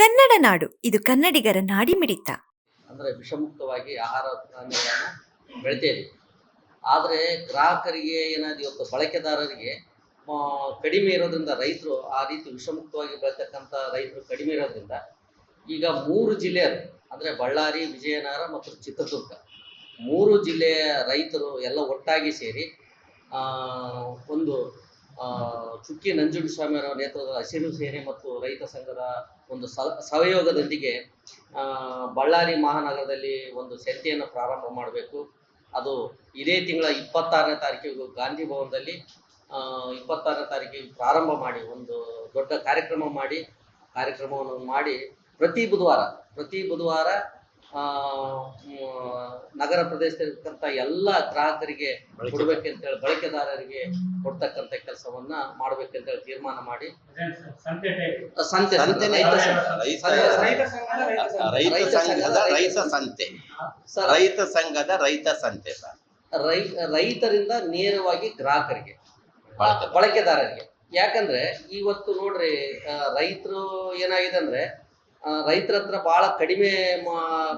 ಕನ್ನಡ ನಾಡು ಇದು ಕನ್ನಡಿಗರ ನಾಡಿಮಿಡಿತ. ಅಂದರೆ ವಿಷಮುಕ್ತವಾಗಿ ಆಹಾರ ಧಾನ್ಯಗಳನ್ನು ಬೆಳಿತೇವೆ. ಆದರೆ ಗ್ರಾಹಕರಿಗೆ ಏನಾದ್ರು ಇವತ್ತು ಬಳಕೆದಾರರಿಗೆ ಕಡಿಮೆ ಇರೋದ್ರಿಂದ ರೈತರು ಆ ರೀತಿ ವಿಷಮುಕ್ತವಾಗಿ ಬೆಳತಕ್ಕಂಥ ರೈತರು ಕಡಿಮೆ ಇರೋದ್ರಿಂದ ಈಗ 3 ಜಿಲ್ಲೆಯರು ಅಂದರೆ ಬಳ್ಳಾರಿ, ವಿಜಯನಗರ ಮತ್ತು ಚಿತ್ರದುರ್ಗ 3 ಜಿಲ್ಲೆಯ ರೈತರು ಎಲ್ಲ ಒಟ್ಟಾಗಿ ಸೇರಿ ಒಂದು ಚುಕ್ಕಿ ನಂಜುಂಡಸ್ವಾಮಿಯವರ ನೇತೃತ್ವದ ಹಸಿರು ಸೇನೆ ಮತ್ತು ರೈತ ಸಂಘದ ಒಂದು ಸಹಯೋಗದೊಂದಿಗೆ ಬಳ್ಳಾರಿ ಮಹಾನಗರದಲ್ಲಿ ಒಂದು ಸಂತೆಯನ್ನು ಪ್ರಾರಂಭ ಮಾಡಬೇಕು. ಅದು ಇದೇ ತಿಂಗಳ 26ನೇ ತಾರೀಕಿಗೆ ಗಾಂಧಿ ಭವನದಲ್ಲಿ 26ನೇ ತಾರೀಕಿಗೆ ಪ್ರಾರಂಭ ಮಾಡಿ ಒಂದು ದೊಡ್ಡ ಕಾರ್ಯಕ್ರಮವನ್ನು ಮಾಡಿ ಪ್ರತಿ ಬುಧವಾರ ನಗರ ಪ್ರದೇಶದಲ್ಲಿರ್ತಕ್ಕಂಥ ಎಲ್ಲ ಗ್ರಾಹಕರಿಗೆ ಕೊಡಬೇಕಂತೇಳಿ, ಬಳಕೆದಾರರಿಗೆ ಕೊಡ್ತಕ್ಕಂಥ ಕೆಲಸವನ್ನ ಮಾಡಬೇಕಂತೇಳಿ ತೀರ್ಮಾನ ಮಾಡಿ ರೈತರಿಂದ ನೇರವಾಗಿ ಗ್ರಾಹಕರಿಗೆ, ಬಳಕೆದಾರರಿಗೆ. ಯಾಕಂದ್ರೆ ಇವತ್ತು ನೋಡ್ರಿ, ರೈತರು ಏನಾಗಿದೆ ಅಂದ್ರೆ ರೈತರ ಹತ್ರ ಬಹಳ ಕಡಿಮೆ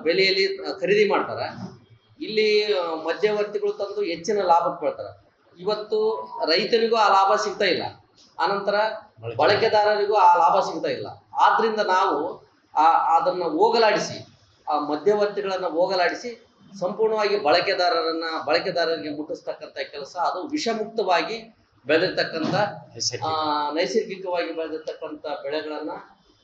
ಬೆಲೆಯಲ್ಲಿ ಖರೀದಿ ಮಾಡ್ತಾರೆ. ಇಲ್ಲಿ ಮಧ್ಯವರ್ತಿಗಳು ತಂದು ಹೆಚ್ಚಿನ ಲಾಭಕ್ಕೆ ಬೆಳ್ತಾರೆ. ಇವತ್ತು ರೈತನಿಗೂ ಆ ಲಾಭ ಸಿಗ್ತಾ ಇಲ್ಲ, ಆನಂತರ ಬಳಕೆದಾರರಿಗೂ ಆ ಲಾಭ ಸಿಗ್ತಾ ಇಲ್ಲ. ಆದ್ರಿಂದ ನಾವು ಅದನ್ನ ಹೋಗಲಾಡಿಸಿ, ಆ ಮಧ್ಯವರ್ತಿಗಳನ್ನ ಹೋಗಲಾಡಿಸಿ ಸಂಪೂರ್ಣವಾಗಿ ಬಳಕೆದಾರರಿಗೆ ಮುಟ್ಟಿಸ್ತಕ್ಕಂಥ ಕೆಲಸ, ಅದು ವಿಷಮುಕ್ತವಾಗಿ ಬೆಳೆದಿರ್ತಕ್ಕಂಥ ನೈಸರ್ಗಿಕವಾಗಿ ಬೆಳೆದಿರ್ತಕ್ಕಂಥ ಬೆಳೆಗಳನ್ನ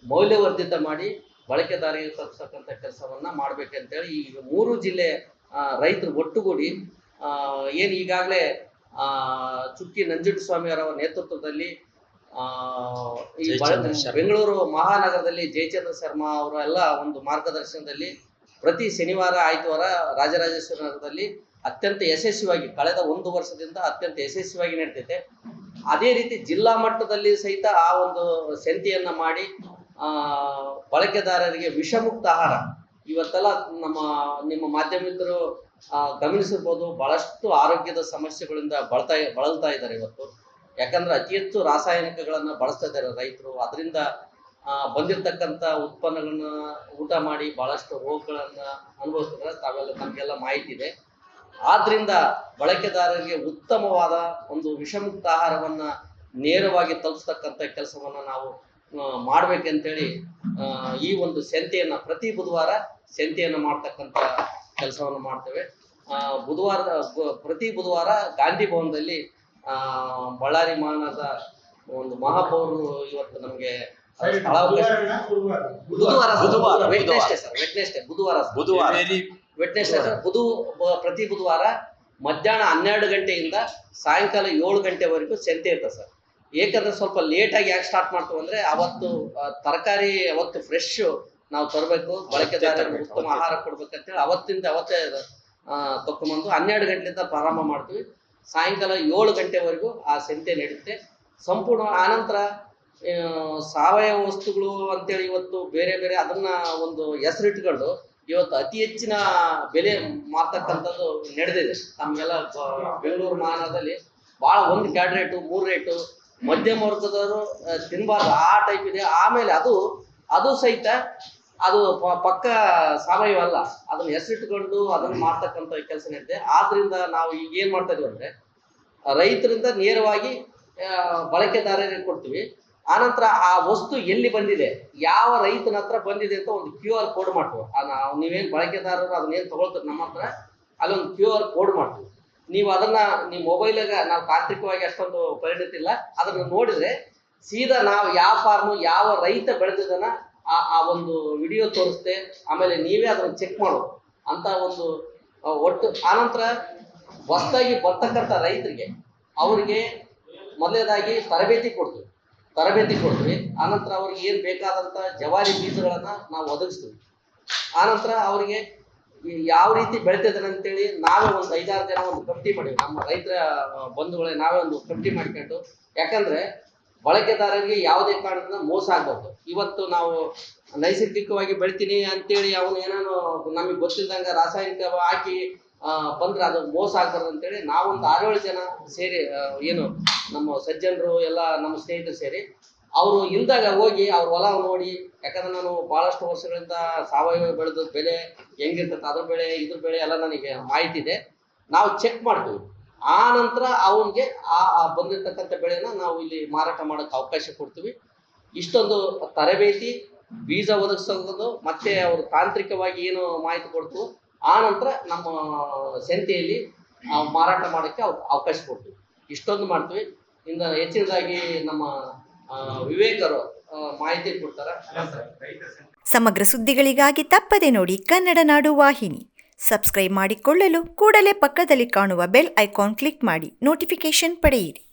ಮೌಲ್ಯವರ್ಧಿತ ಮಾಡಿ ಬಳಕೆದಾರರಿಗೆ ತಲುಪಿಸ್ತಕ್ಕಂಥ ಕೆಲಸವನ್ನ ಮಾಡ್ಬೇಕಂತೇಳಿ ಈ 3 ಜಿಲ್ಲೆ ರೈತರು ಒಟ್ಟುಗೂಡಿ ಏನು ಈಗಾಗಲೇ ಚುಕ್ಕಿ ನಂಜುಂಡಸ್ವಾಮಿಯವರ ನೇತೃತ್ವದಲ್ಲಿ ಈ ಬೆಂಗಳೂರು ಮಹಾನಗರದಲ್ಲಿ ಜಯಚಂದ್ರ ಶರ್ಮಾ ಅವರ ಎಲ್ಲ ಒಂದು ಮಾರ್ಗದರ್ಶನದಲ್ಲಿ ಪ್ರತಿ ಶನಿವಾರ ಆಯ್ತವಾರ ರಾಜರಾಜೇಶ್ವರಿ ನಗರದಲ್ಲಿ ಅತ್ಯಂತ ಯಶಸ್ವಿಯಾಗಿ ಕಳೆದ 1 ವರ್ಷದಿಂದ ಅತ್ಯಂತ ಯಶಸ್ವಿಯಾಗಿ ನಡೀತೈತೆ. ಅದೇ ರೀತಿ ಜಿಲ್ಲಾ ಮಟ್ಟದಲ್ಲಿ ಸಹಿತ ಆ ಒಂದು ಸಂತೆಯನ್ನ ಮಾಡಿ ಬಳಕೆದಾರರಿಗೆ ವಿಷಮುಕ್ತ ಆಹಾರ, ಇವತ್ತೆಲ್ಲ ನಿಮ್ಮ ಮಾಧ್ಯಮಿಕರು ಗಮನಿಸಿರ್ಬೋದು, ಬಹಳಷ್ಟು ಆರೋಗ್ಯದ ಸಮಸ್ಯೆಗಳಿಂದ ಬಳಲ್ತಾ ಇದ್ದಾರೆ ಇವತ್ತು. ಯಾಕಂದ್ರೆ ಅತಿ ಹೆಚ್ಚು ರಾಸಾಯನಿಕಗಳನ್ನ ಬಳಸ್ತಾ ಇದ್ದಾರೆ ರೈತರು. ಅದರಿಂದ ಬಂದಿರತಕ್ಕಂಥ ಉತ್ಪನ್ನಗಳನ್ನ ಊಟ ಮಾಡಿ ಬಹಳಷ್ಟು ರೋಗಗಳನ್ನ ಅನುಭವಿಸ್ತಿದ್ದಾರೆ. ನಮಗೆಲ್ಲ ಮಾಹಿತಿ ಇದೆ. ಆದ್ರಿಂದ ಬಳಕೆದಾರರಿಗೆ ಉತ್ತಮವಾದ ಒಂದು ವಿಷಮುಕ್ತ ಆಹಾರವನ್ನ ನೇರವಾಗಿ ತಲುಪಿಸ್ತಕ್ಕಂಥ ಕೆಲಸವನ್ನ ನಾವು ಮಾಡ್ಬೇಕಂತೇಳಿ ಈ ಒಂದು ಸಂತೆಯನ್ನ ಪ್ರತಿ ಬುಧವಾರ ಸಂತೆಯನ್ನ ಮಾಡ್ತಕ್ಕಂಥ ಕೆಲಸವನ್ನು ಮಾಡ್ತೇವೆ. ಪ್ರತಿ ಬುಧವಾರ ಗಾಂಧಿ ಭವನದಲ್ಲಿ ಬಳ್ಳಾರಿ ಮಹಾನಗರದ ಒಂದು ಮಹಾಪೌರರು ಇವತ್ತು ನಮಗೆ ಪ್ರತಿ ಬುಧವಾರ ಮಧ್ಯಾಹ್ನ 12 ಗಂಟೆಯಿಂದ ಸಾಯಂಕಾಲ 7 ಗಂಟೆವರೆಗೂ ಸಂತೆ ಇರ್ತದೆ ಸರ್. ಏಕಂದ್ರೆ ಸ್ವಲ್ಪ ಲೇಟಾಗಿ ಯಾಕೆ ಸ್ಟಾರ್ಟ್ ಮಾಡ್ತೀವಿ ಅಂದ್ರೆ ಅವತ್ತು ತರಕಾರಿ ಅವತ್ತು ಫ್ರೆಶ್ ನಾವು ತರಬೇಕು, ಬಳಕೆದಾರರಿಗೆ ಉತ್ತಮ ಆಹಾರ ಕೊಡ್ಬೇಕಂತೇಳಿ ಅವತ್ತೇ ತಕೊಂಬಂದು 12 ಗಂಟೆಯಿಂದ ಪ್ರಾರಂಭ ಮಾಡ್ತೀವಿ. ಸಾಯಂಕಾಲ 7 ಗಂಟೆವರೆಗೂ ಆ ಸಂತೆ ನಡೀತೆ ಸಂಪೂರ್ಣ. ಆನಂತರ ಸಾವಯವ ವಸ್ತುಗಳು ಅಂತೇಳಿ ಇವತ್ತು ಬೇರೆ ಬೇರೆ ಅದನ್ನ ಒಂದು ಹೆಸರಿಟ್ಕೊಂಡು ಇವತ್ತು ಅತಿ ಹೆಚ್ಚಿನ ಬೆಲೆ ಮಾರ್ತಕ್ಕಂಥದ್ದು ನಡೆದಿದೆ. ನಮಗೆಲ್ಲ ಬೆಂಗಳೂರು ಮಹಾನಗರದಲ್ಲಿ ಭಾಳ 1 ಕ್ಯಾಡ್ ರೇಟು 3 ರೇಟು ಮಧ್ಯಮ ವರ್ಗದವರು ತಿನ್ಬಾರ್ದು ಆ ಟೈಪ್ ಇದೆ. ಆಮೇಲೆ ಅದು ಸಹಿತ ಅದು ಪಕ್ಕ ಸಾವಯವ ಅಲ್ಲ, ಅದನ್ನ ಹೆಸರಿಟ್ಕೊಂಡು ಅದನ್ನು ಮಾಡ್ತಕ್ಕಂಥ ಕೆಲಸ ನಡೆದಿದೆ. ಆದ್ರಿಂದ ನಾವು ಈಗ ಏನ್ ಮಾಡ್ತಾ ಇದೀವಿ ಅಂದ್ರೆ ರೈತರಿಂದ ನೇರವಾಗಿ ಬಳಕೆದಾರರಿಗೆ ಕೊಡ್ತೀವಿ. ಆನಂತರ ಆ ವಸ್ತು ಎಲ್ಲಿ ಬಂದಿದೆ, ಯಾವ ರೈತನ ಹತ್ರ ಬಂದಿದೆ ಅಂತ ಒಂದು QR ಕೋಡ್ ಮಾಡ್ತೀವಿ. ನೀವೇನು ಬಳಕೆದಾರರು ಅದನ್ನೇನು ತಗೊಳ್ತಾರೆ ನಮ್ಮ ಹತ್ರ, ಅಲ್ಲೊಂದು QR ಕೋಡ್ ಮಾಡ್ತೀವಿ. ನೀವು ಅದನ್ನ ನಿಮ್ಮ ಮೊಬೈಲಾಗ, ನಾವು ತಾಂತ್ರಿಕವಾಗಿ ಅಷ್ಟೊಂದು ಪರಿಣಿತಿ ಇಲ್ಲ, ಅದನ್ನ ನೋಡಿದ್ರೆ ಸೀದಾ ನಾವು ಯಾವ ಫಾರ್ಮು ಯಾವ ರೈತ ಬೆಳೆದಿದ್ದನ್ನ ಆ ಒಂದು ವಿಡಿಯೋ ತೋರಿಸ್ತೆ. ಆಮೇಲೆ ನೀವೇ ಅದನ್ನ ಚೆಕ್ ಮಾಡೋದು ಅಂತ ಒಂದು ಒಟ್ಟು. ಆನಂತರ ಹೊಸದಾಗಿ ಬರ್ತಕ್ಕಂಥ ರೈತರಿಗೆ ಅವರಿಗೆ ಮೊದಲನೇದಾಗಿ ತರಬೇತಿ ಕೊಡ್ತೀವಿ. ಆನಂತರ ಅವ್ರಿಗೆ ಏನು ಬೇಕಾದಂಥ ಜವಾರಿ ಬೀಜಗಳನ್ನ ನಾವು ಒದಗಿಸ್ತೀವಿ. ಆನಂತರ ಅವರಿಗೆ ಯಾವ ರೀತಿ ಬೆಳಿತಿದ್ದಾರೆ ಅಂತೇಳಿ ನಾವೇ ಒಂದು 5-6 ಜನ ಒಂದು ಕಮಿಟಿ ಮಾಡಿವಿ, ನಮ್ಮ ರೈತರ ಬಂಧುಗಳೇ ನಾವೇ ಒಂದು ಕಮಿಟಿ ಮಾಡ್ಕೊಂಡು. ಯಾಕಂದ್ರೆ ಬಳಕೆದಾರರಿಗೆ ಯಾವುದೇ ಕಾರಣದಿಂದ ಮೋಸ ಆಗ್ಬಾರ್ದು. ಇವತ್ತು ನಾವು ನೈಸರ್ಗಿಕವಾಗಿ ಬೆಳಿತೀನಿ ಅಂತೇಳಿ ಅವನು ಏನೇನೋ ನಮಗೆ ಗೊತ್ತಿಲ್ದಂಗೆ ರಾಸಾಯನಿಕ ಹಾಕಿ ಬಂದ್ರೆ ಅದು ಮೋಸ ಆಗ್ಬಾರ್ದು ಅಂತೇಳಿ ನಾವೊಂದು 6-7 ಜನ ಸೇರಿ, ಏನು ನಮ್ಮ ಸಜ್ಜನರು ಎಲ್ಲ ನಮ್ಮ ಸ್ನೇಹಿತರು ಸೇರಿ ಅವರು ಹಿಂದಾಗ ಹೋಗಿ ಅವ್ರ ಹೊಲ ನೋಡಿ, ಯಾಕಂದ್ರೆ ನಾನು ಭಾಳಷ್ಟು ವರ್ಷಗಳಿಂದ ಸಾವಯವ ಬೆಳೆದ ಬೆಲೆ ಹೆಂಗಿರ್ತೈತೆ, ಅದ್ರ ಬೆಳೆ ಇದ್ರ ಬೆಳೆ ಎಲ್ಲ ನನಗೆ ಮಾಹಿತಿ ಇದೆ. ನಾವು ಚೆಕ್ ಮಾಡ್ತೀವಿ. ಆ ನಂತರ ಅವನಿಗೆ ಆ ಬಂದಿರ್ತಕ್ಕಂಥ ಬೆಳೆನ ನಾವು ಇಲ್ಲಿ ಮಾರಾಟ ಮಾಡೋಕ್ಕೆ ಅವಕಾಶ ಕೊಡ್ತೀವಿ. ಇಷ್ಟೊಂದು ತರಬೇತಿ, ಬೀಜ ಒದಗಿಸೋದು, ಮತ್ತೆ ಅವರು ತಾಂತ್ರಿಕವಾಗಿ ಏನು ಮಾಹಿತಿ ಕೊಡ್ತೀವಿ, ಆ ನಂತರ ನಮ್ಮ ಸಂತೆಯಲ್ಲಿ ಮಾರಾಟ ಮಾಡೋಕ್ಕೆ ಅವಕಾಶ ಕೊಡ್ತೀವಿ. ಇಷ್ಟೊಂದು ಮಾಡ್ತೀವಿ. ಇನ್ನು ಹೆಚ್ಚಿನದಾಗಿ ನಮ್ಮ ವಿವೇಕರು ಮಾಹಿತಿ ಕೊಡ್ತಾರೆ. ಸಮಗ್ರ ಸುದ್ದಿಗಳಿಗಾಗಿ ತಪ್ಪದೆ ನೋಡಿ ಕನ್ನಡ ನಾಡು ವಾಹಿನಿ. ಸಬ್ಸ್ಕ್ರೈಬ್ ಮಾಡಿಕೊಳ್ಳಲು ಕೂಡಲೇ ಪಕ್ಕದಲ್ಲಿ ಕಾಣುವ ಬೆಲ್ ಐಕಾನ್ ಕ್ಲಿಕ್ ಮಾಡಿ ನೋಟಿಫಿಕೇಶನ್ ಪಡೆಯಿರಿ.